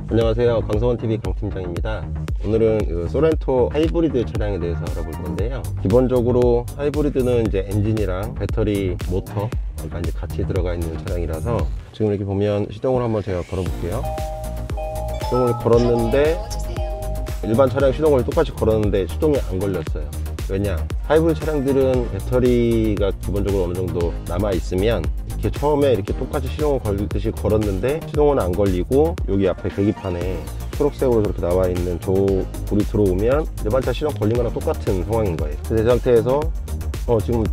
안녕하세요, 강성원TV 강팀장입니다. 오늘은 소렌토 하이브리드 차량에 대해서 알아볼 건데요. 기본적으로 하이브리드는 이제 엔진이랑 배터리, 모터가 이제 같이 들어가 있는 차량이라서 지금 이렇게 보면 시동을 한번 제가 걸어볼게요. 시동을 걸었는데 일반 차량 시동을 똑같이 걸었는데 시동이 안 걸렸어요. 왜냐? 하이브리드 차량들은 배터리가 기본적으로 어느 정도 남아 있으면 이렇게 처음에 이렇게 똑같이 시동을 걸듯이 걸었는데 시동은 안 걸리고 여기 앞에 계기판에 초록색으로 저렇게 나와 있는 저 불이 들어오면 일반 차 시동 걸린 거랑 똑같은 상황인 거예요. 그래서 이 상태에서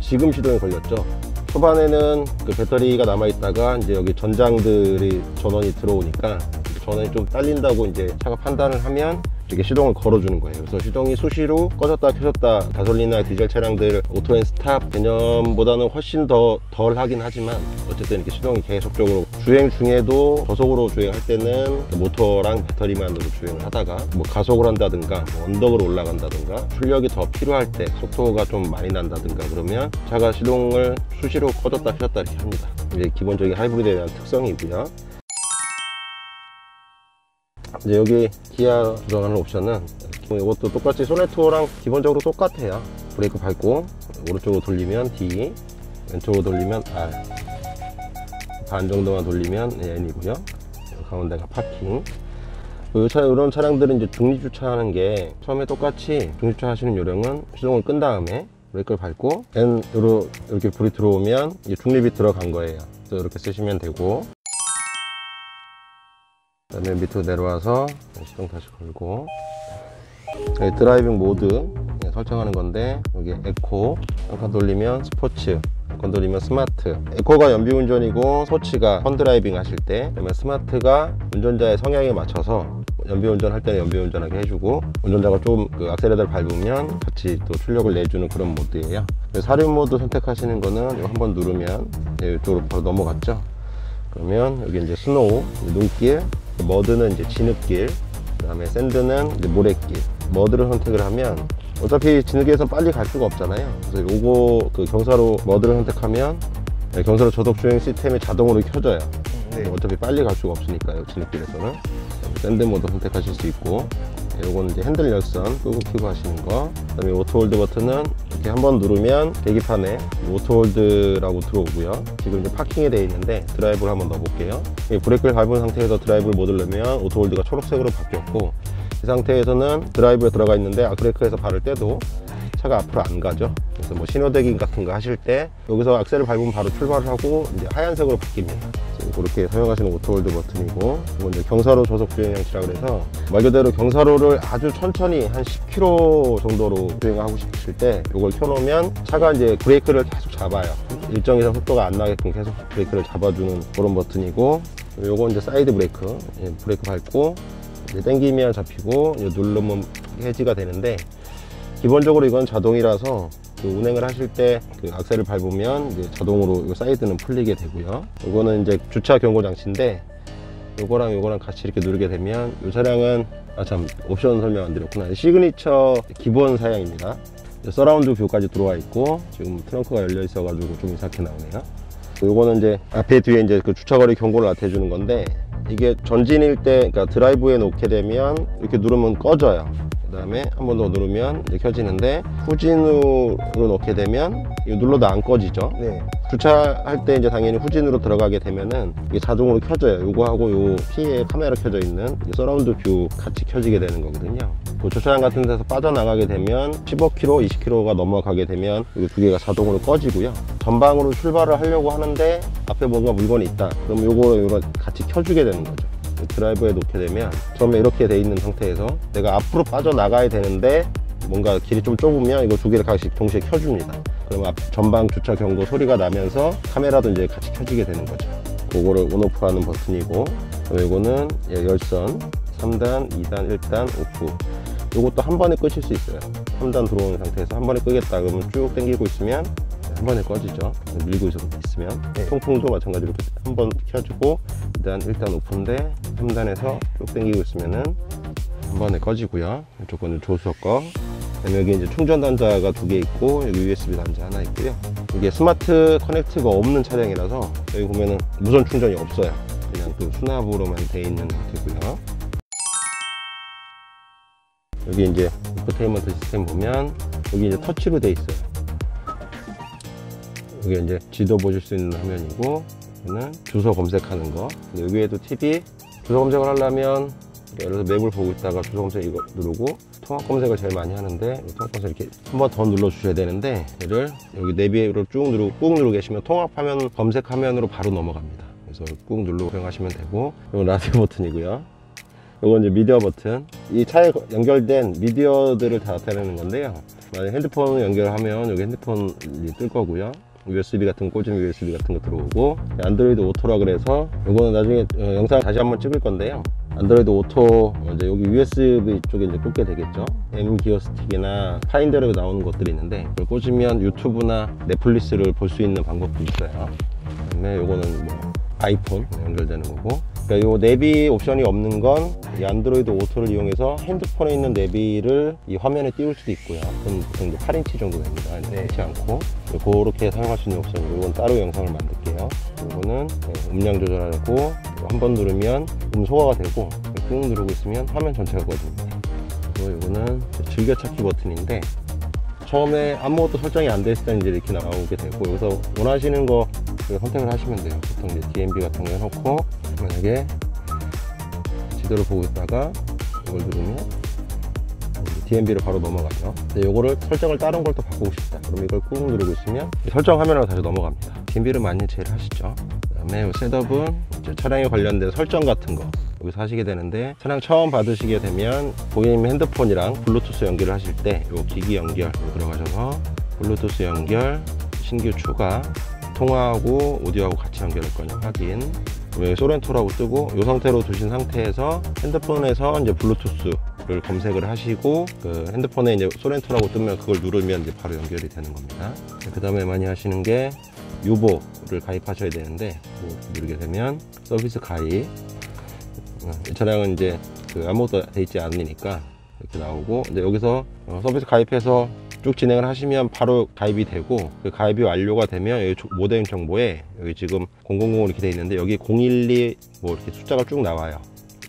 지금 시동이 걸렸죠. 초반에는 그 배터리가 남아 있다가 이제 여기 전장들이 전원이 들어오니까 전원이 좀 딸린다고 이제 차가 판단을 하면 이렇게 시동을 걸어주는 거예요. 그래서 시동이 수시로 꺼졌다 켜졌다, 가솔린이나 디젤 차량들 오토 앤 스탑 개념보다는 훨씬 더 덜 하긴 하지만 어쨌든 이렇게 시동이 계속적으로 주행 중에도 저속으로 주행할 때는 모터랑 배터리만으로 주행을 하다가 뭐 가속을 한다든가 뭐 언덕을 올라간다든가 출력이 더 필요할 때 속도가 좀 많이 난다든가 그러면 차가 시동을 수시로 꺼졌다 켜졌다 이렇게 합니다. 이게 기본적인 하이브리드에 대한 특성이고요. 이제 여기 기아 조정하는 옵션은 이것도 똑같이 소렌토랑 기본적으로 똑같아요. 브레이크 밟고 오른쪽으로 돌리면 D, 왼쪽으로 돌리면 R, 반 정도만 돌리면 N이고요. 가운데가 파킹. 이런 차량들은 이제 중립주차 하는 게 처음에 똑같이 중립주차 하시는 요령은 시동을 끈 다음에 브레이크를 밟고 N으로 이렇게 불이 들어오면 이게 중립이 들어간 거예요. 그래서 이렇게 쓰시면 되고, 그 다음에 밑으로 내려와서 시동 다시 걸고, 드라이빙 모드 설정하는 건데 여기 에코, 한칸 돌리면 스포츠, 한칸 돌리면 스마트. 에코가 연비운전이고 스포츠가 펀드라이빙 하실 때, 그러면 스마트가 운전자의 성향에 맞춰서 연비운전 할 때는 연비운전하게 해주고, 운전자가 좀 그 악셀레터를 밟으면 같이 또 출력을 내주는 그런 모드예요. 사륜 모드 선택하시는 거는 이거 한번 누르면 이쪽으로 바로 넘어갔죠. 그러면 여기 이제 스노우, 눈길, 머드는 이제 진흙길, 그 다음에 샌드는 이제 모래길. 머드를 선택을 하면 어차피 진흙에서 빨리 갈 수가 없잖아요. 그래서 요거 그 경사로 머드를 선택하면 경사로 저속 주행 시스템이 자동으로 켜져요. 네. 어차피 빨리 갈 수가 없으니까요, 진흙길에서는. 샌드 모드 선택하실 수 있고, 요거는 이제 핸들 열선 끄고 켜고 하시는 거. 그 다음에 오토홀드 버튼은 이렇게 한번 누르면 계기판에 오토홀드라고 들어오고요. 지금 이제 파킹에 되어 있는데 드라이브를 한번 넣어볼게요. 브레이크를 밟은 상태에서 드라이브를 모드를 넣으면 오토홀드가 초록색으로 바뀌었고, 이 상태에서는 드라이브에 들어가 있는데 브레이크에서 발을 떼도 차가 앞으로 안 가죠. 그래서 뭐 신호대기 같은 거 하실 때 여기서 악셀을 밟으면 바로 출발을 하고 이제 하얀색으로 바뀝니다. 그렇게 사용하시는 오토홀드 버튼이고, 이건 이제 경사로 저속 주행 장치라 그래서 말 그대로 경사로를 아주 천천히 한 10km 정도로 주행하고 싶으실 때 이걸 켜놓으면 차가 이제 브레이크를 계속 잡아요. 일정 이상 속도가 안 나게끔 계속 브레이크를 잡아주는 그런 버튼이고, 요건 이제 사이드 브레이크, 브레이크 밟고 이제 당기면 잡히고 이제 누르면 해지가 되는데, 기본적으로 이건 자동이라서 그 운행을 하실 때 그 악셀을 밟으면 이제 자동으로 이 사이드는 풀리게 되고요. 이거는 이제 주차 경고 장치인데, 요거랑 같이 이렇게 누르게 되면 이 차량은 옵션 설명 안 드렸구나. 시그니처 기본 사양입니다. 서라운드 뷰까지 들어와 있고, 지금 트렁크가 열려 있어 가지고 좀 이상하게 나오네요. 요거는 이제 앞에 뒤에 이제 그 주차거리 경고를 나타내 주는 건데, 이게 전진일 때, 그러니까 드라이브에 놓게 되면 이렇게 누르면 꺼져요. 그 다음에 한 번 더 누르면 이제 켜지는데, 후진으로 놓게 되면 이거 눌러도 안 꺼지죠. 네. 주차할 때 이제 당연히 후진으로 들어가게 되면은 이게 자동으로 켜져요. 요거하고 요 P에 카메라 켜져 있는 서라운드 뷰 같이 켜지게 되는 거거든요. 그 주차장 같은 데서 빠져나가게 되면 15km, 20km가 넘어가게 되면 이 두 개가 자동으로 꺼지고요. 전방으로 출발을 하려고 하는데 앞에 뭔가 물건이 있다, 그럼 요거 같이 켜주게 되는 거죠. 드라이브에 놓게 되면 처음에 이렇게 돼 있는 상태에서 내가 앞으로 빠져나가야 되는데 뭔가 길이 좀 좁으면 이거 두 개를 같이 동시에 켜줍니다. 그럼 전방 주차 경고 소리가 나면서 카메라도 이제 같이 켜지게 되는 거죠. 그거를 온오프 하는 버튼이고, 이거는 열선 3단, 2단, 1단, 오프. 이것도 한 번에 끄실 수 있어요. 3단 들어오는 상태에서 한 번에 끄겠다 그러면 쭉 당기고 있으면 한 번에 꺼지죠. 밀고 있으면. 통풍도 마찬가지로 한 번 켜주고, 일단 오픈인데 3단에서 쭉 당기고 있으면은 한 번에 꺼지고요. 이쪽은 조수석 거. 그다음에 여기 이제 충전 단자가 두 개 있고, 여기 USB 단자 하나 있고요. 이게 스마트 커넥트가 없는 차량이라서 여기 보면은 무선 충전이 없어요. 그냥 그 수납으로만 되어 있는 상태고요. 여기 이제 인포테인먼트 시스템 보면 여기 이제 터치로 돼 있어요. 여기 이제 지도 보실 수 있는 화면이고, 여기는 주소 검색하는 거. 여기에도 팁이 주소 검색을 하려면 예를 들어서 맵을 보고 있다가 주소 검색 이거 누르고 통합 검색을 제일 많이 하는데, 통합 검색 이렇게 한 번 더 눌러 주셔야 되는데, 얘를 여기 내비로 쭉 누르고 꾹 누르고 계시면 통합화면 검색 화면으로 바로 넘어갑니다. 그래서 꾹 누르고 사용하시면 되고, 이건 라디오 버튼이고요. 이건 이제 미디어 버튼. 이 차에 연결된 미디어들을 다 나타내는 건데요. 만약 핸드폰을 연결하면 여기 핸드폰이 뜰 거고요. USB 같은 거 꽂으면 USB 같은 거 들어오고, 안드로이드 오토라 그래서 이거는 나중에 영상 다시 한번 찍을 건데요. 안드로이드 오토 이제 여기 USB 쪽에 이제 꽂게 되겠죠. M 기어 스틱이나 파인더로 나오는 것들이 있는데, 그걸 꽂으면 유튜브나 넷플릭스를 볼 수 있는 방법도 있어요. 그다음에 요거는 뭐 아이폰 연결되는 거고, 그러니까 요 내비 옵션이 없는 건 이 안드로이드 오토를 이용해서 핸드폰에 있는 내비를 이 화면에 띄울 수도 있고요. 그럼 보통 이제 8인치 정도 됩니다. 그렇지 않고 그렇게 사용할 수 있는 옵션이고, 이건 따로 영상을 만들게요. 이거는 음량 조절하고 한 번 누르면 소화가 되고, 꾹 누르고 있으면 화면 전체가 꺼집니다. 그리고 이거는 즐겨찾기 버튼인데, 처음에 아무것도 설정이 안 됐을 때는 이제 이렇게 나오게 되고, 여기서 원하시는 거 선택을 하시면 돼요. 보통 이제 DMB 같은 거 해놓고, 만약에 지도를 보고 있다가 이걸 누르면 DMB로 바로 넘어가죠. 근데 이거를 설정을 다른 걸 또 바꾸고 싶다. 그럼 이걸 꾹 누르고 있으면 설정 화면으로 다시 넘어갑니다. DMB를 많이 제일 하시죠. 그 다음에 셋업은 이제 차량에 관련된 설정 같은 거 여기서 하시게 되는데, 차량 처음 받으시게 되면 고객님 핸드폰이랑 블루투스 연결을 하실 때 이 기기 연결 들어가셔서 블루투스 연결, 신규 추가, 통화하고 오디오하고 같이 연결할 거냐 확인, 여기 소렌토라고 뜨고, 이 상태로 두신 상태에서 핸드폰에서 이제 블루투스를 검색을 하시고, 그 핸드폰에 이제 소렌토라고 뜨면 그걸 누르면 이제 바로 연결이 되는 겁니다. 그 다음에 많이 하시는 게 유보를 가입하셔야 되는데, 누르게 되면 서비스 가입. 이 차량은 이제 아무것도 돼 있지 않으니까 이렇게 나오고, 이제 여기서 서비스 가입해서 쭉 진행을 하시면 바로 가입이 되고, 그 가입이 완료가 되면 여기 모델 정보에 여기 지금 000 이렇게 돼 있는데, 여기 012 뭐 이렇게 숫자가 쭉 나와요.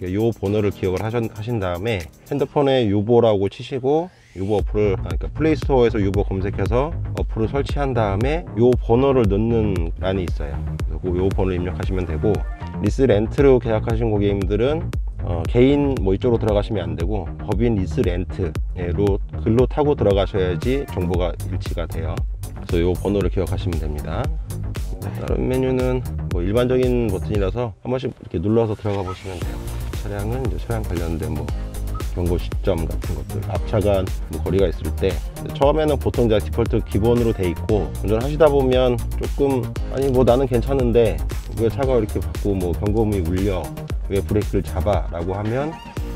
요 번호를 기억을 하신 다음에 핸드폰에 유보라고 치시고, 유보 어플을 그러니까 플레이스토어에서 유보 검색해서 어플을 설치한 다음에 요 번호를 넣는 란이 있어요. 그리고 요 번호를 입력하시면 되고, 리스 렌트로 계약하신 고객님들은 개인 뭐 이쪽으로 들어가시면 안 되고, 법인 리스 렌트로 글로 타고 들어가셔야지 정보가 일치가 돼요. 그래서 요 번호를 기억하시면 됩니다. 다른 메뉴는 뭐 일반적인 버튼이라서 한 번씩 이렇게 눌러서 들어가 보시면 돼요. 차량은 이제 차량 관련된 뭐 경고 시점 같은 것들, 앞차가 뭐 거리가 있을 때, 처음에는 보통 다 디폴트 기본으로 돼 있고, 운전하시다 보면 조금 아니 뭐 나는 괜찮은데 왜 차가 이렇게 자꾸 뭐 경고음이 울려, 왜 브레이크를 잡아 라고 하면,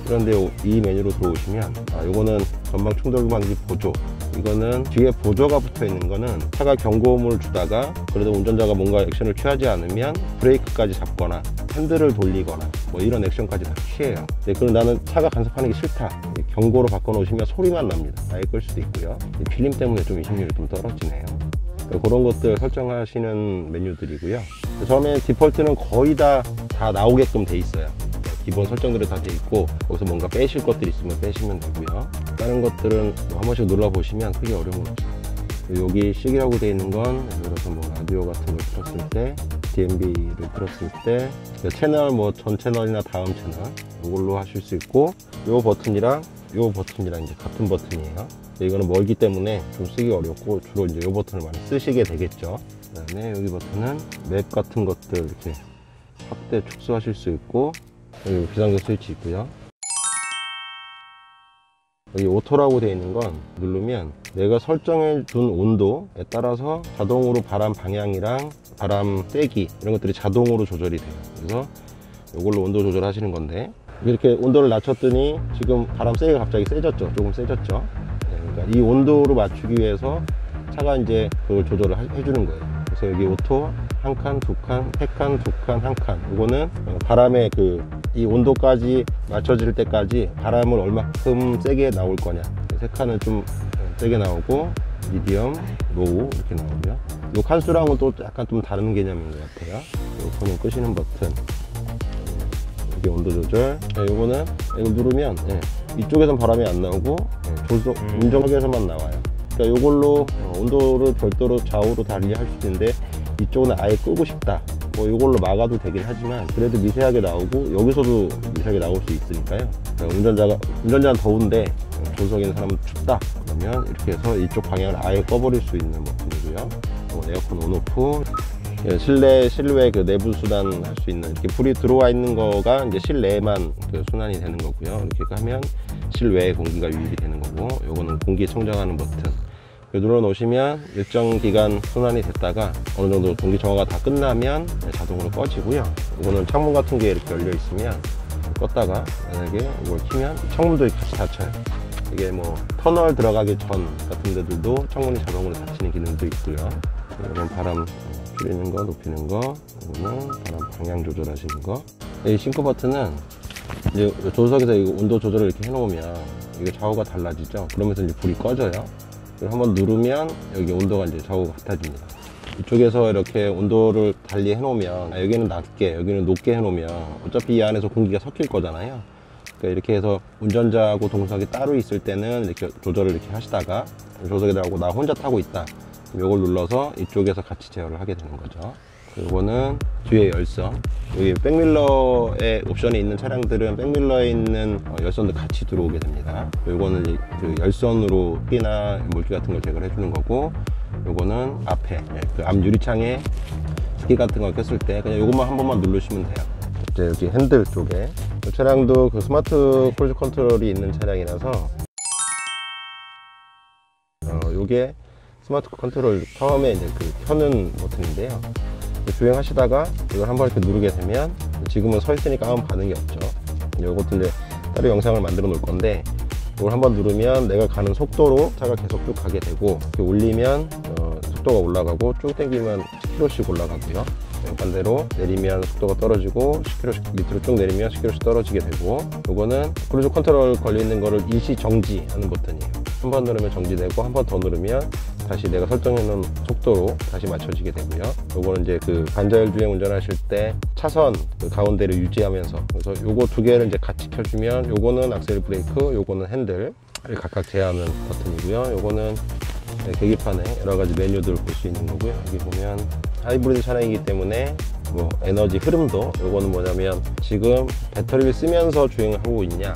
그런데 이 메뉴로 들어오시면 요거는 전방 충돌 방지 보조, 이거는 뒤에 보조가 붙어 있는 거는 차가 경고음을 주다가 그래도 운전자가 뭔가 액션을 취하지 않으면 브레이크까지 잡거나 핸들을 돌리거나 뭐 이런 액션까지 다 취해요. 그럼 나는 차가 간섭하는 게 싫다, 경고로 바꿔 놓으시면 소리만 납니다. 아예 끌 수도 있고요. 이 필름 때문에 좀 이심률이 좀 떨어지네요. 그런 것들 설정하시는 메뉴들이고요. 처음에 디폴트는 거의 다 나오게끔 돼 있어요. 기본 설정들이 다 돼 있고, 거기서 뭔가 빼실 것들이 있으면 빼시면 되고요. 다른 것들은 뭐 한 번씩 눌러보시면 크게 어려움은 없어요. 여기 식이라고 돼 있는 건 예를 들어서 뭐 라디오 같은 걸 틀었을 때, DMB를 틀었을 때 채널 뭐 전 채널이나 다음 채널 이걸로 하실 수 있고, 요 버튼이랑 이제 같은 버튼이에요. 이거는 멀기 때문에 좀 쓰기 어렵고, 주로 이제 이 버튼을 많이 쓰시게 되겠죠. 그 다음에 여기 버튼은 맵 같은 것들 이렇게 확대 축소하실 수 있고, 여기 비상등 스위치 있고요. 여기 오토라고 되어 있는 건 누르면 내가 설정해 둔 온도에 따라서 자동으로 바람 방향이랑 바람 세기 이런 것들이 자동으로 조절이 돼요. 그래서 이걸로 온도 조절하시는 건데, 이렇게 온도를 낮췄더니 지금 바람 세기가 갑자기 세졌죠. 조금 세졌죠. 그러니까 이 온도로 맞추기 위해서 차가 이제 그걸 조절을 해주는 거예요. 그래서 여기 오토 한 칸, 두 칸, 세 칸, 두 칸, 한 칸. 이거는 바람의 이 온도까지 맞춰질 때까지 바람을 얼마큼 세게 나올 거냐. 세 칸은 좀 세게 나오고, 미디엄, 로우 이렇게 나오고요. 이 칸수랑은 또 약간 좀 다른 개념인 것 같아요. 이 폰을 끄시는 버튼, 이게 온도 조절. 요거는 이거 누르면 이쪽에선 바람이 안 나오고 운전석에서만 나와요. 그러니까 요걸로 온도를 별도로 좌우로 달리할 수도 있는데 이쪽은 아예 끄고 싶다, 뭐 요걸로 막아도 되긴 하지만 그래도 미세하게 나오고 여기서도 미세하게 나올 수 있으니까요. 운전자는 더운데 조수석에 있는 사람은 춥다 그러면 이렇게 해서 이쪽 방향을 아예 꺼버릴 수 있는 버튼이고요. 에어컨 온오프, 실내 그 내부 순환 할 수 있는, 이렇게 불이 들어와 있는 거가 이제 실내에만 그 순환이 되는 거고요. 이렇게 하면 실외에 공기가 유입이 되는 거고, 요거는 공기 청정하는 버튼. 눌러 놓으시면 일정 기간 순환이 됐다가 어느 정도 공기 정화가 다 끝나면 자동으로 꺼지고요. 이거는 창문 같은 게 이렇게 열려 있으면 껐다가 만약에 이걸 키면 창문도 같이 닫혀요. 이게 뭐 터널 들어가기 전 같은 데들도 창문이 자동으로 닫히는 기능도 있고요. 이건 바람 줄이는 거, 높이는 거, 이거는 바람 방향 조절하시는 거. 이 싱크 버튼은 이제 조수석에서 이거 온도 조절을 이렇게 해놓으면 이게 좌우가 달라지죠. 그러면서 이제 불이 꺼져요. 한번 누르면 여기 온도가 이제 좌우가 같아집니다. 이쪽에서 이렇게 온도를 달리 해놓으면 여기는 낮게, 여기는 높게 해놓으면 어차피 이 안에서 공기가 섞일 거잖아요. 그러니까 이렇게 해서 운전자하고 동석이 따로 있을 때는 이렇게 조절을 이렇게 하시다가 조석에다가 나 혼자 타고 있다, 이걸 눌러서 이쪽에서 같이 제어를 하게 되는 거죠. 이거는 뒤에 열선, 여기 백밀러에 옵션이 있는 차량들은 백밀러에 있는 열선도 같이 들어오게 됩니다. 이거는 그 열선으로 끼나 물기 같은 걸 제거를 해주는 거고, 요거는 앞에 그 앞 유리창에 스키 같은 걸 꼈을 때 그냥 요것만 한 번만 누르시면 돼요. 이제 여기 핸들 쪽에, 이 차량도 그 스마트 크루즈 컨트롤이 있는 차량이라서 요게 스마트 컨트롤 처음에 이제 그 켜는 버튼인데요. 주행하시다가 이걸 한번 이렇게 누르게 되면 지금은 서 있으니까 아무 반응이 없죠. 이것도 이제 따로 영상을 만들어 놓을 건데, 이걸 한번 누르면 내가 가는 속도로 차가 계속 쭉 가게 되고, 이렇게 올리면 속도가 올라가고 쭉 당기면 10km씩 올라가고요. 반대로 내리면 속도가 떨어지고 10km씩 밑으로 쭉 내리면 10km씩 떨어지게 되고, 이거는 크루즈 컨트롤 걸려 있는 거를 일시 정지하는 버튼이에요. 한 번 누르면 정지되고 한 번 더 누르면 다시 내가 설정해 놓은 속도로 다시 맞춰지게 되고요. 요거는 이제 그 반자율 주행 운전하실 때 차선 그 가운데를 유지하면서, 그래서 요거 두 개를 이제 같이 켜주면 요거는 악셀 브레이크, 요거는 핸들을 각각 제어하는 버튼이고요. 요거는 계기판에 여러 가지 메뉴들을 볼 수 있는 거고요. 여기 보면 하이브리드 차량이기 때문에 뭐 에너지 흐름도, 요거는 뭐냐면 지금 배터리를 쓰면서 주행을 하고 있냐,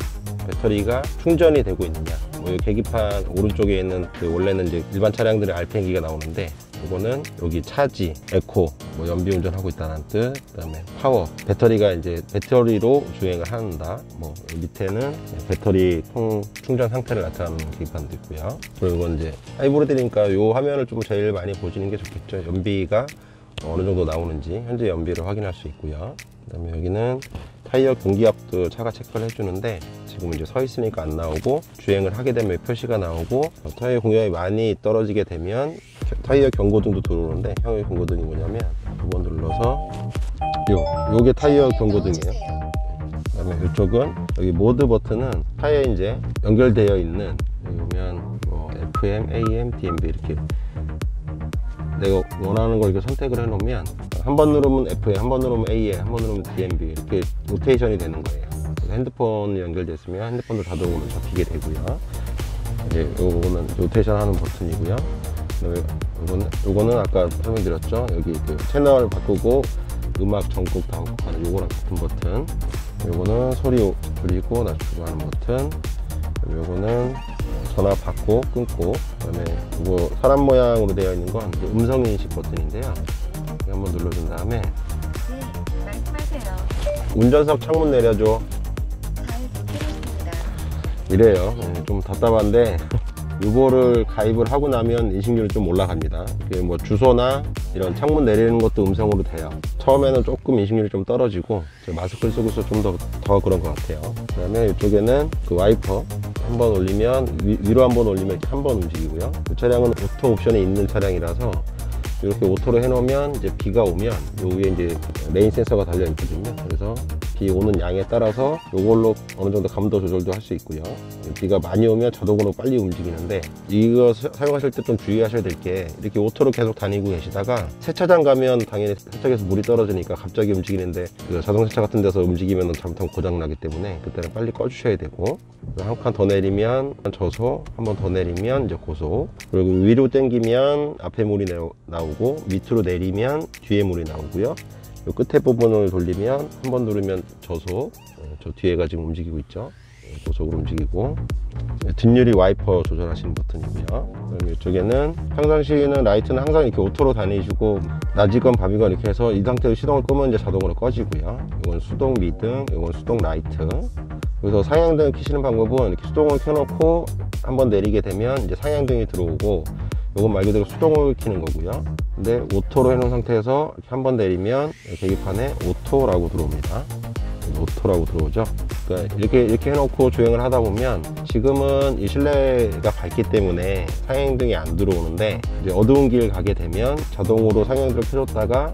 배터리가 충전이 되고 있느냐, 뭐 계기판 오른쪽에 있는 그 원래는 이제 일반 차량들의 RPM기가 나오는데, 이거는 여기 차지, 에코, 뭐 연비 운전하고 있다는 뜻, 그다음에 파워, 배터리가 이제 배터리로 주행을 한다. 뭐 밑에는 배터리 충전 상태를 나타내는 계기판도 있고요. 그리고 이건 이제 하이브리드니까 요 화면을 좀 제일 많이 보시는 게 좋겠죠. 연비가 어느 정도 나오는지 현재 연비를 확인할 수 있고요. 그다음에 여기는 타이어 공기압도 차가 체크를 해주는데, 지금 이제 서 있으니까 안 나오고 요주행을 하게 되면 표시가 나오고, 타이어 공기압이 많이 떨어지게 되면 타이어 경고등도 들어오는데, 타이어 경고등이 뭐냐면 한번 눌러서 요게 타이어 경고등이에요. 그다음에 이쪽은 여기 모드 버튼은 타이어에 이제 연결되어 있는, 여기 보면 뭐 FM, AM, DMB 이렇게 내가 원하는 걸 이렇게 선택을 해 놓으면 한 번 누르면 FM, 한 번 누르면 AM, 한 번 누르면 DMB 이렇게 로테이션이 되는 거예요. 핸드폰 연결됐으면 핸드폰도 자동으로 잡히게 되고요. 이제 요거는 로테이션 하는 버튼이고요. 요거는 아까 설명드렸죠. 여기 그 채널 바꾸고 음악 전곡 다운곡 하는 요거랑 같은 버튼. 요거는 소리 줄이고 낮추고 하는 버튼. 요거는 전화 받고 끊고, 그다음에 이거 사람 모양으로 되어 있는 건 음성 인식 버튼인데요. 한번 눌러준 다음에 네, 말씀하세요. 운전석 창문 내려줘 잘 듣겠습니다. 이래요. 좀 답답한데 이거를 가입을 하고 나면 인식률이 좀 올라갑니다. 이게 뭐 주소나 이런 창문 내리는 것도 음성으로 돼요. 처음에는 조금 인식률이 좀 떨어지고 마스크를 쓰고 있어서 좀 더 그런 것 같아요. 그 다음에 이쪽에는 그 와이퍼 한 번 올리면 위로 한 번 올리면 이렇게 한 번 움직이고요. 이 차량은 오토 옵션이 있는 차량이라서 이렇게 오토로 해놓으면 이제 비가 오면 요 위에 이제 레인 센서가 달려 있거든요. 그래서 비 오는 양에 따라서 이걸로 어느 정도 감도 조절도 할 수 있고요. 비가 많이 오면 자동으로 빨리 움직이는데 이거 사용하실 때 좀 주의하셔야 될 게 이렇게 오토로 계속 다니고 계시다가 세차장 가면 당연히 세차기에서 물이 떨어지니까 갑자기 움직이는데 그 자동 세차 같은 데서 움직이면 잘못하면 고장 나기 때문에 그때는 빨리 꺼주셔야 되고, 한 칸 더 내리면 저속, 한 번 더 내리면 이제 고속, 그리고 위로 당기면 앞에 물이 나오고 밑으로 내리면 뒤에 물이 나오고요. 요 끝에 부분을 돌리면 한 번 누르면 저속, 저 뒤에가 지금 움직이고 있죠. 고속으로 움직이고, 뒷유리 와이퍼 조절하시는 버튼이고요. 그럼 이쪽에는 평상시에는 라이트는 항상 이렇게 오토로 다니시고 낮이건 밤이건 이렇게 해서 이 상태로 시동을 끄면 이제 자동으로 꺼지고요. 이건 수동 미등, 이건 수동 라이트. 그래서 상향등을 켜시는 방법은 이렇게 수동을 켜놓고 한번 내리게 되면 이제 상향등이 들어오고, 이건 말 그대로 수동을 켜는 거고요. 근데 오토로 해놓은 상태에서 한번 내리면 계기판에 오토라고 들어옵니다. 오토라고 들어오죠. 그러니까 이렇게 해놓고 주행을 하다 보면 지금은 이 실내가 밝기 때문에 상향등이 안 들어오는데, 이제 어두운 길 가게 되면 자동으로 상향등을 켜줬다가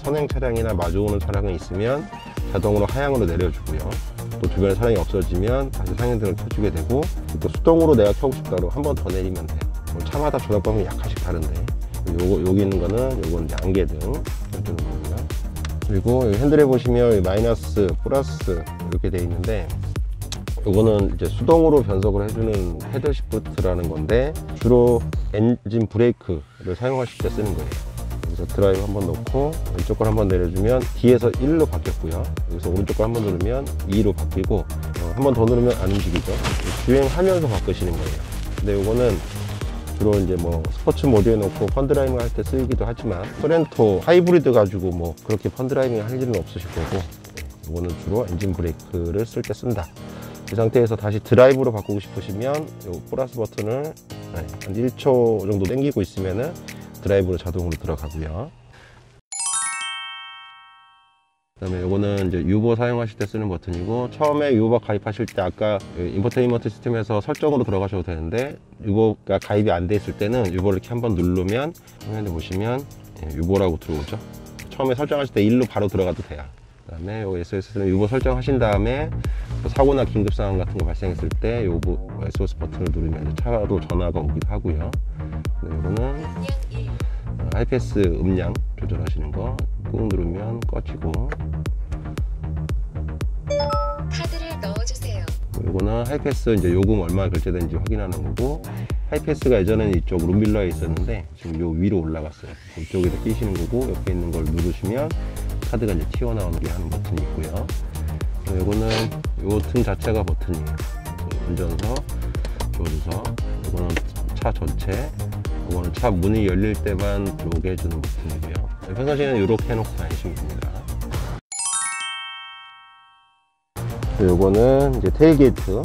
선행 차량이나 마주오는 차량이 있으면 자동으로 하향으로 내려주고요. 또 주변에 차량이 없어지면 다시 상향등을 켜주게 되고, 또 수동으로 내가 켜고 싶다고 한 번 더 내리면 돼요. 차마다 조작 방법이 약간씩 다른데, 여기 있는 거는 요건 이제 안개등 켜주는 거고요. 그리고 여기 핸들에 보시면 마이너스, 플러스 이렇게 되어 있는데, 요거는 이제 수동으로 변속을 해주는 패들 시프트라는 건데 주로 엔진 브레이크를 사용하실 때 쓰는 거예요. 그래서 드라이브 한번 놓고 왼쪽 걸 한번 내려주면 D에서 1로 바뀌었고요. 여기서 오른쪽 걸 한번 누르면 2로 바뀌고, 한 번 더 누르면 안 움직이죠. 주행하면서 바꾸시는 거예요. 근데 요거는 주로 이제 뭐 스포츠 모드에 놓고 펀드라이빙 할 때 쓰이기도 하지만, 소렌토 하이브리드 가지고 뭐 그렇게 펀드라이빙 할 일은 없으실 거고, 이거는 주로 엔진 브레이크를 쓸 때 쓴다. 이 상태에서 다시 드라이브로 바꾸고 싶으시면 요 플러스 버튼을 한 1초 정도 당기고 있으면은 드라이브로 자동으로 들어가고요. 그 다음에 요거는 이제 유보 사용하실 때 쓰는 버튼이고, 처음에 유보 가입하실 때 아까 인포테인먼트 시스템에서 설정으로 들어가셔도 되는데, 유보가 가입이 안 돼 있을 때는 유보를 이렇게 한번 누르면 화면에 보시면 유보라고 들어오죠. 처음에 설정하실 때 1로 바로 들어가도 돼요. 그 다음에 요 SOS는 유보 설정하신 다음에 사고나 긴급 상황 같은 거 발생했을 때 요거 SOS 버튼을 누르면 차로 전화가 오기도 하고요. 이거는 하이패스 음량 조절하시는 거 꾹 누르면 꺼지고, 카드를 넣어주세요. 이거는 하이패스 이제 요금 얼마 결제된지 확인하는 거고, 하이패스가 예전에는 이쪽 룸밀러에 있었는데 지금 요 위로 올라갔어요. 이쪽에다 끼시는 거고, 옆에 있는 걸 누르시면 카드가 이제 튀어나오게 하는 버튼이 있고요. 이거는 요 등 자체가 버튼이에요. 운전석, 조수석, 이거는 차 전체, 이거는 차 문이 열릴 때만 들어오게 해주는 버튼이고요. 평상시에는 이렇게 해놓고 다니시면 됩니다. 요거는 이제 테일게이트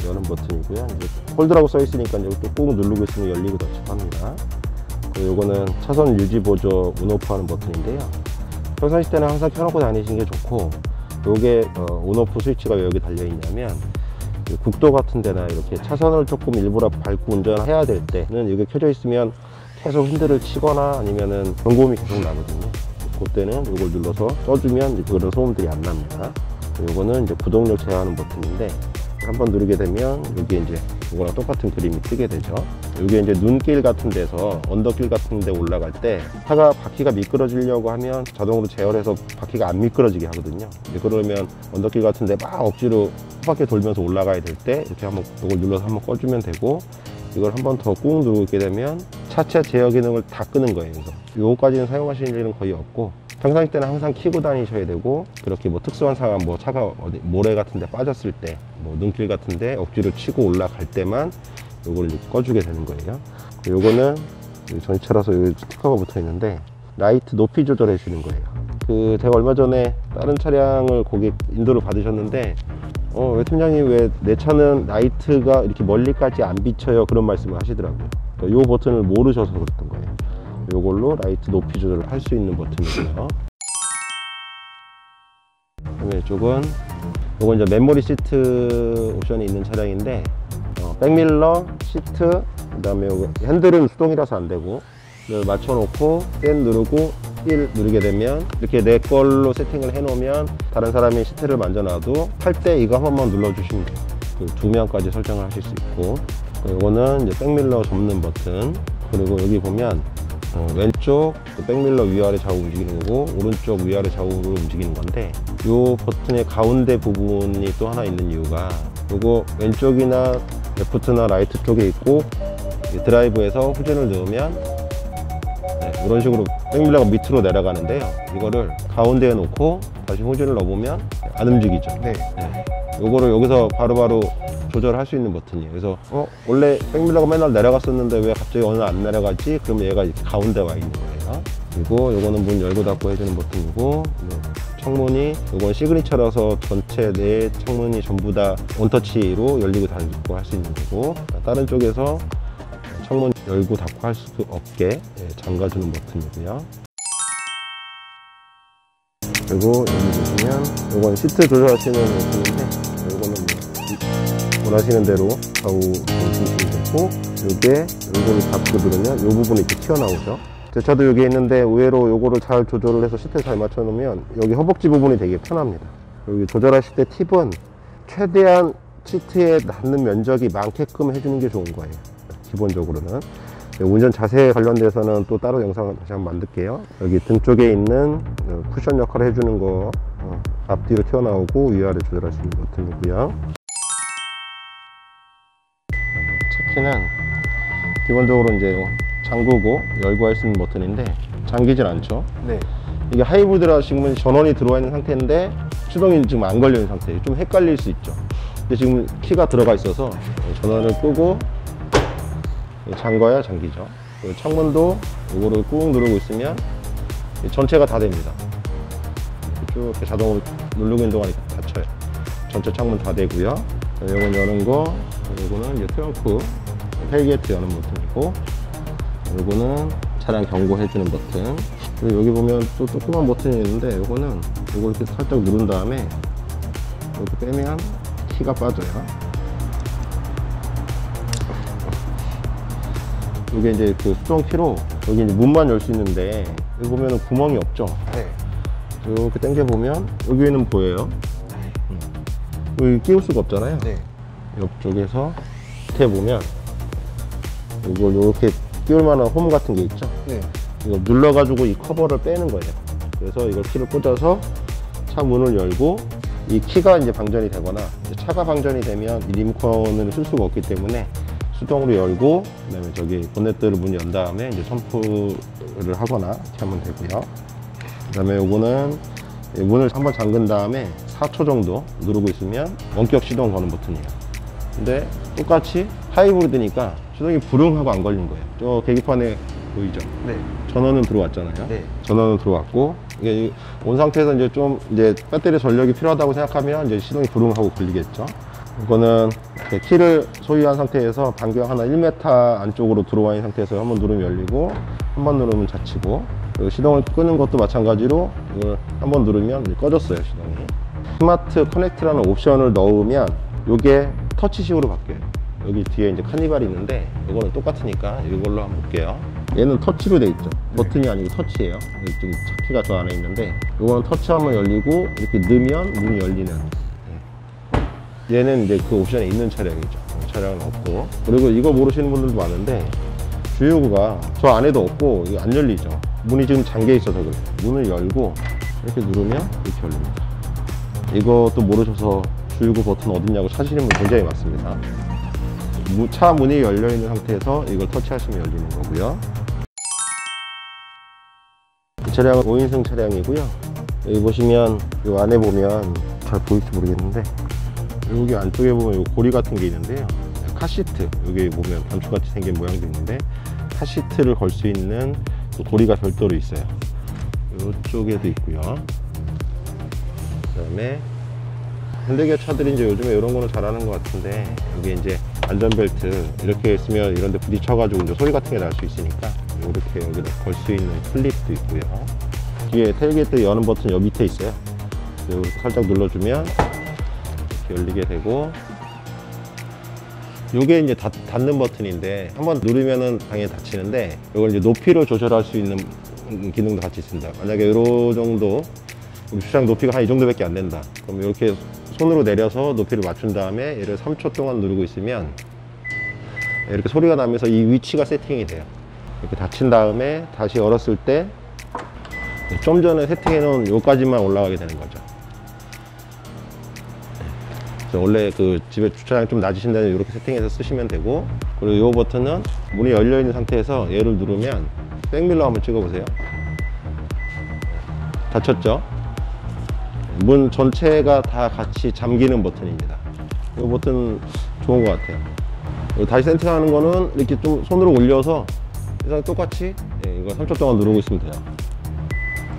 여는 버튼이고요. 이제 홀드라고 써 있으니까 이제 꾹 누르고 있으면 열리고 닫히고 합니다. 요거는 차선 유지 보조 온오프 하는 버튼인데요. 평상시 때는 항상 켜놓고 다니시는 게 좋고, 요게 온오프 스위치가 왜 여기 달려 있냐면, 국도 같은 데나 이렇게 차선을 조금 일부러 밟고 운전해야 될 때는 이게 켜져 있으면 계속 핸들을 치거나 아니면은 경고음이 계속 나거든요. 그때는 이걸 눌러서 꺼주면 이제 그런 소음들이 안 납니다. 요거는 이제 구동력 제어하는 버튼인데, 한번 누르게 되면 여기 이제 이거랑 똑같은 그림이 뜨게 되죠. 여기 이제 눈길 같은 데서 언덕길 같은 데 올라갈 때 차가 바퀴가 미끄러지려고 하면 자동으로 제어를 해서 바퀴가 안 미끄러지게 하거든요. 그러면 언덕길 같은 데 막 억지로 한 바퀴 돌면서 올라가야 될 때 이렇게 한번 이걸 눌러서 한번 꺼주면 되고, 이걸 한번 더 꾹 누르게 되면 차체 제어 기능을 다 끄는 거예요. 그래서 요거까지는 사용하실 일은 거의 없고, 평상시 때는 항상 켜고 다니셔야 되고, 그렇게 뭐 특수한 상황, 뭐 차가 어디 모래 같은 데 빠졌을 때, 뭐 눈길 같은 데 억지로 치고 올라갈 때만 요걸 이제 꺼주게 되는 거예요. 요거는 전시차라서 여기 스티커가 붙어 있는데, 라이트 높이 조절해 주는 거예요. 제가 얼마 전에 다른 차량을 고객 인도를 받으셨는데, 왜 팀장님 왜 내 차는 라이트가 이렇게 멀리까지 안 비쳐요? 그런 말씀을 하시더라고요. 요 버튼을 모르셔서 그랬던 거예요. 요걸로 라이트 높이 조절을 할 수 있는 버튼이고요. 그다음에 이쪽은 요건 이제 메모리 시트 옵션이 있는 차량인데, 백밀러, 시트, 그 다음에 핸들은 수동이라서 안 되고, 맞춰 놓고 셋 누르고 1 누르게 되면 이렇게 내 걸로 세팅을 해 놓으면 다른 사람이 시트를 만져놔도 할 때 이거 한 번만 눌러주시면 돼요. 그 2명까지 설정을 하실 수 있고, 이거는 이제 백밀러 접는 버튼, 그리고 여기 보면 왼쪽 그 백밀러 위아래 좌우 움직이는 거고, 오른쪽 위아래 좌우로 움직이는 건데, 이 버튼의 가운데 부분이 또 하나 있는 이유가, 요거 왼쪽이나 레프트나 라이트 쪽에 있고, 드라이브에서 후진을 넣으면 이런 식으로 백밀러가 밑으로 내려가는데요, 이거를 가운데에 놓고 다시 후진을 넣어보면 안 움직이죠. 네. 요거를 여기서 바로바로 조절할 수 있는 버튼이에요. 그래서 원래 백밀러가 맨날 내려갔었는데 왜 갑자기 오늘 안 내려가지? 그러면 얘가 이렇게 가운데 와 있는 거예요. 그리고 요거는 문 열고 닫고 해주는 버튼이고, 창문이 요건 시그니처라서 전체 내 창문이 전부 다 원터치로 열리고 닫고 할 수 있는 거고, 다른 쪽에서 창문 열고 닫고 할 수 없게 잠가주는 버튼이고요. 그리고 여기 보시면 요건 시트 조절하시는 버튼인데, 요거는 원하시는 대로 좌우 보시면 되고, 요게 요거를 닫고 누르면 요 부분이 이렇게 튀어나오죠. 저도 여기 있는데 의외로 요거를 잘 조절을 해서 시트에 잘 맞춰 놓으면 여기 허벅지 부분이 되게 편합니다. 여기 조절하실 때 팁은 최대한 시트에 닿는 면적이 많게끔 해주는 게 좋은 거예요, 기본적으로는. 운전 자세에 관련돼서는 또 따로 영상을 다시 한번 만들게요. 여기 등 쪽에 있는 쿠션 역할을 해주는 거, 앞뒤로 튀어나오고 위아래 조절할 수 있는 버튼이고요. 차 키는 기본적으로 이제 잠그고 열고 할 수 있는 버튼인데 잠기질 않죠. 네. 이게 하이브리드라 지금은 전원이 들어와 있는 상태인데 시동이 지금 안 걸려 있는 상태예요. 좀 헷갈릴 수 있죠. 근데 지금 키가 들어가 있어서 전원을 끄고 잠궈야 잠기죠. 그리고 창문도 이거를 꾹 누르고 있으면 전체가 다 됩니다. 쭉 이렇게 자동으로 누르고 있는 동안 닫혀요. 전체 창문 다 되고요. 이건 여는 거, 이거는 이제 트렁크 텔게이트 여는 버튼이고, 이거는 차량 경고해주는 버튼. 그리고 여기 보면 또 조그만 버튼이 있는데, 이거는 이걸 이렇게 살짝 누른 다음에 이렇게 빼면 키가 빠져요. 이게 이제 그 수동 키로 여기 이제 문만 열 수 있는데, 여기 보면은 구멍이 없죠. 네. 이렇게 당겨 보면 여기에는 보여요. 여기 끼울 수가 없잖아요. 네. 옆쪽에서 밑에 보면 이걸 이렇게 끼울 만한 홈 같은 게 있죠. 네. 이거 눌러가지고 이 커버를 빼는 거예요. 그래서 이걸 키를 꽂아서 차 문을 열고, 이 키가 이제 방전이 되거나 차가 방전이 되면 이 리모컨을 쓸 수가 없기 때문에 수동으로 열고, 그 다음에 저기 본네트를 문 연 다음에 이제 선프를 하거나 이렇게 하면 되고요. 그 다음에 요거는 문을 한번 잠근 다음에 4초 정도 누르고 있으면 원격 시동 거는 버튼이에요. 근데 똑같이 하이브리드니까 시동이 부릉하고 안 걸린 거예요. 저 계기판에 보이죠? 네. 전원은 들어왔잖아요. 네. 전원은 들어왔고, 이게 온 상태에서 이제 좀 이제 배터리 전력이 필요하다고 생각하면 이제 시동이 부릉하고 걸리겠죠. 이거는 키를 소유한 상태에서 반경 하나 1m 안쪽으로 들어와 있는 상태에서 한번 누르면 열리고, 한번 누르면 닫히고, 그리고 시동을 끄는 것도 마찬가지로 이걸 한번 누르면 이제 꺼졌어요, 시동이. 스마트 커넥트라는 옵션을 넣으면 이게 터치식으로 바뀌어요. 여기 뒤에 이제 카니발이 있는데 이거는 똑같으니까 이걸로 한번 볼게요. 얘는 터치로 돼 있죠. 버튼이 아니고 터치예요. 여기 좀 차키가 저 안에 있는데, 이거는 터치하면 열리고 이렇게 넣으면 문이 열리는. 얘는 이제 그 옵션에 있는 차량이죠. 차량은 없고. 그리고 이거 모르시는 분들도 많은데, 주유구가 저 안에도 없고 이게 안 열리죠. 문이 지금 잠겨 있어서 그래요. 문을 열고 이렇게 누르면 이렇게 열립니다. 이것도 모르셔서 주유구 버튼 어딨냐고 찾으시는 분 굉장히 많습니다. 차 문이 열려 있는 상태에서 이걸 터치하시면 열리는 거고요. 이 차량은 5인승 차량이고요. 여기 보시면 이 안에 보면 잘 보일지 모르겠는데, 여기 안쪽에 보면 이 고리 같은 게 있는데요. 카시트, 여기 보면 단추같이 생긴 모양도 있는데 카시트를 걸 수 있는 고리가 별도로 있어요. 이쪽에도 있고요. 그 다음에 현대기아 차들이 이제 요즘에 이런 거는 잘하는 것 같은데, 여기 이제 안전벨트 이렇게 있으면 이런 데 부딪혀가지고 이제 소리 같은 게 날 수 있으니까 이렇게 여기다 걸 수 있는 클립도 있고요. 뒤에 테일게이트 여는 버튼 여기 밑에 있어요. 여기 살짝 눌러주면 이렇게 열리게 되고, 요게 이제 닫는 버튼인데, 한번 누르면은 당연히 닫히는데, 이걸 이제 높이를 조절할 수 있는 기능도 같이 있습니다. 만약에 이 정도 우리 주차장 높이가 한 이 정도밖에 안 된다. 그럼 이렇게 손으로 내려서 높이를 맞춘 다음에 얘를 3초 동안 누르고 있으면 이렇게 소리가 나면서 이 위치가 세팅이 돼요. 이렇게 닫힌 다음에 다시 열었을 때 좀 전에 세팅해 놓은 요까지만 올라가게 되는 거죠. 그래서 원래 그 집에 주차장이 좀 낮으신 데는 이렇게 세팅해서 쓰시면 되고, 그리고 이 버튼은 문이 열려 있는 상태에서 얘를 누르면 백밀러 한번 찍어 보세요. 닫혔죠? 문 전체가 다 같이 잠기는 버튼입니다. 이 버튼 좋은 것 같아요. 다시 세팅하는 거는 이렇게 좀 손으로 올려서 똑같이 이거 3초 동안 누르고 있으면 돼요.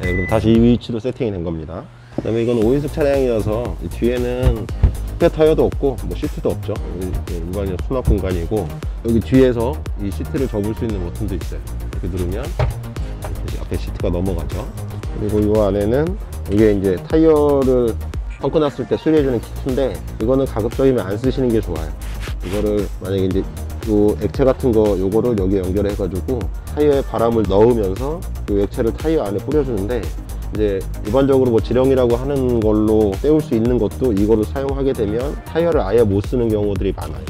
그럼 다시 이 위치로 세팅이 된 겁니다. 그 다음에 이건 5인승 차량이어서 뒤에는 스페어 타이어도 없고 뭐 시트도 없죠. 일반적인 수납 공간이고, 여기 뒤에서 이 시트를 접을 수 있는 버튼도 있어요. 이렇게 누르면 앞에 시트가 넘어가죠. 그리고 이 안에는 이게 이제 타이어를 펑크 났을 때 수리해주는 키트인데, 이거는 가급적이면 안 쓰시는 게 좋아요. 이거를 만약에 이제 요 액체 같은 거 요거를 여기에 연결해 가지고 타이어에 바람을 넣으면서 그 액체를 타이어 안에 뿌려주는데, 이제 일반적으로 뭐 지렁이라고 하는 걸로 때울 수 있는 것도 이거를 사용하게 되면 타이어를 아예 못 쓰는 경우들이 많아요.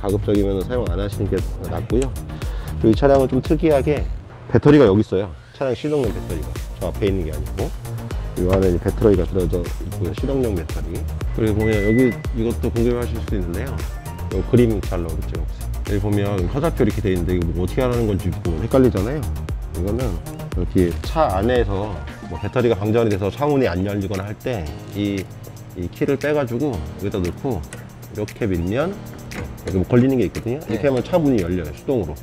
가급적이면 사용 안 하시는 게 낫고요. 그리고 이 차량은 좀 특이하게 배터리가 여기 있어요. 차량 시동용 배터리가 저 앞에 있는 게 아니고 이 안에 배터리가 들어져 있고요. 시동용 배터리. 그리고 보면 여기 이것도 궁금해하실 수도 있는데요. 이 그림 잘 넣어보세요. 여기 보면 화살표 이렇게 돼 있는데 이거 뭐 어떻게 하라는 건지 뭐 헷갈리잖아요. 이거는 이렇게 차 안에서 뭐 배터리가 방전이 돼서 차문이 안 열리거나 할 때 이 키를 빼가지고 여기다 넣고 이렇게 밀면 여기 뭐 걸리는 게 있거든요. 이렇게 하면 차 문이 열려요. 수동으로.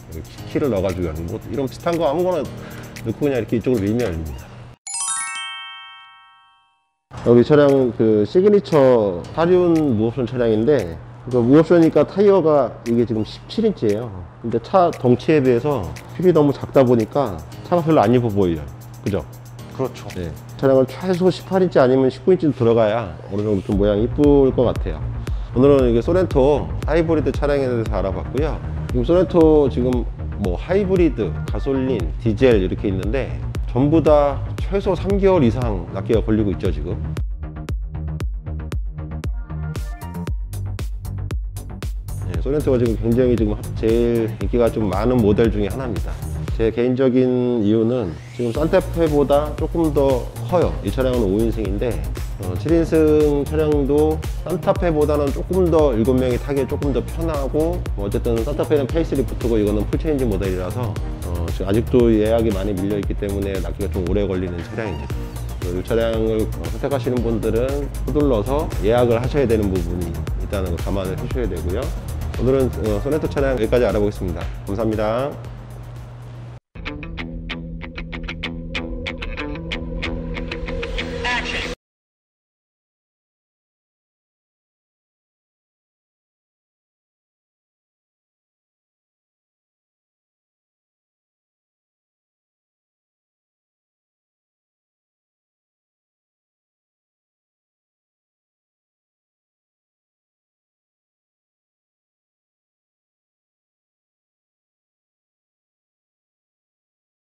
여기 키를 넣어가지고 열는 거. 이런 비슷한 거 아무거나 넣고 그냥 이렇게 이쪽으로 밀면 열립니다. 여기 차량 그 시그니처 사륜 무옵션 차량인데, 그 무옵션이니까 타이어가 이게 지금 17인치예요. 근데 차 덩치에 비해서 휠이 너무 작다 보니까 차가 별로 안 예뻐 보여요. 그죠? 그렇죠. 네. 차량은 최소 18인치 아니면 19인치 들어가야 어느 정도 좀 모양이 이쁠 것 같아요. 오늘은 이게 소렌토 하이브리드 차량에 대해서 알아봤고요. 지금 소렌토 지금 뭐 하이브리드, 가솔린, 디젤 이렇게 있는데 전부 다 최소 3개월 이상 납기가 걸리고 있죠, 지금. 네, 소렌토가 지금 굉장히 지금 제일 인기가 좀 많은 모델 중에 하나입니다. 제 개인적인 이유는 지금 산타페보다 조금 더 커요. 이 차량은 5인승인데 7인승 차량도 산타페보다는 조금 더 7명이 타기에 조금 더 편하고, 어쨌든 산타페는 페이스리프트고 이거는 풀체인지 모델이라서 지금 아직도 예약이 많이 밀려있기 때문에 납기가 좀 오래 걸리는 차량입니다. 이 차량을 선택하시는 분들은 서둘러서 예약을 하셔야 되는 부분이 있다는 거 감안을 해주셔야 되고요. 오늘은 소렌토 차량 여기까지 알아보겠습니다. 감사합니다.